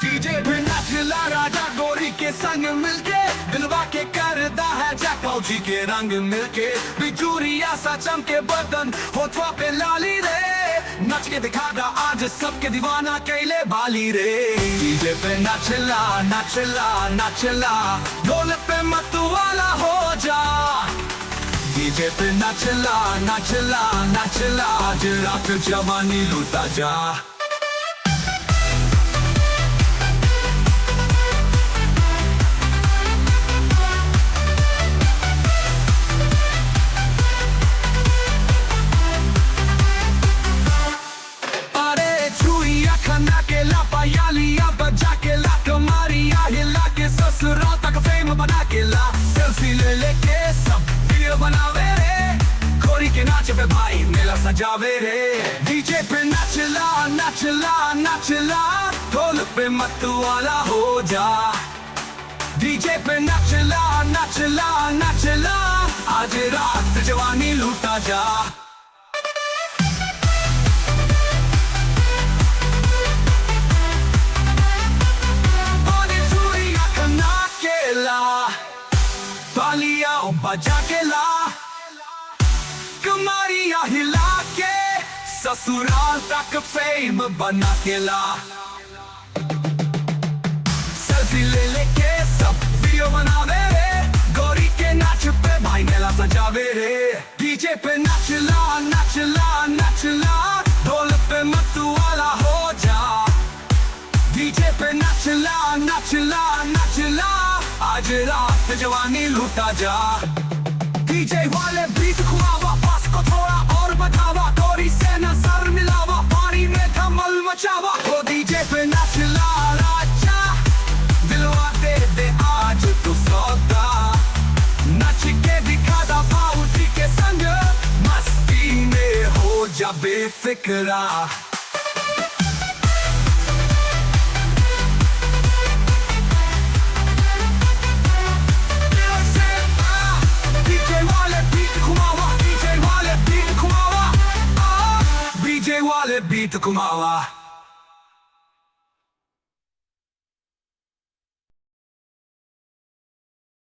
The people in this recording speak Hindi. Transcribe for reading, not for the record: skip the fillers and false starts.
डीजे पे नाचला राजा गोरी के संग मिलके, दिलवा के करदा है जैक फौजी के रंग मिलके। बिजूरिया सा चमके बदन होठवा पे लाली रे, नच के दिखादा आज सबके दीवाना कैले बाली रे। डीजे पे नाचला नाचला नाचला, ढोल पे मतवाला हो जा। डीजे पे नाचला नाचला नाचला, आज रात जवानी लूटा जा। पायालिया बजा के ला, कमारिया हिला के ससुराल तक फेम बना के ला। सेल्फी ले लेके सब वीडियो बनावे रे, गोरी के नाच पे भाई मेला सजावे रे। डीजे पे नाचला नाचला नाचला, ढोल पे मतवाला हो जा। डीजे पे नाचला नाचला नाचला, आज रात जवानी लूटा जा। तालियां बजा के ला, कमारिया हिला के ससुराल तक फेम बना के ला। सेल्फी ले लेके सब वीडियो बनावे रे, गोरी के नाच पे भाई मेला सजावे रे। डीजे पे नाचला नाचला नाचला, ढोल पे मतवाला हो जा। डीजे पे नाचला नाचला नाचला, आज रात जवानी लूटा जा। डीजे वाले बीट खुआवा, पास को थोड़ा और बढ़ावा, गोरी से नजर मिलावा, पानी में धमाल मचावा। वो डीजे पे नाचला राजा, दिलवा दे दे आज तू सौदा। नाच के दिखा दा भाऊजी के संग, मस्ती में हो जा बेफिक्रा। Beat Kumawa.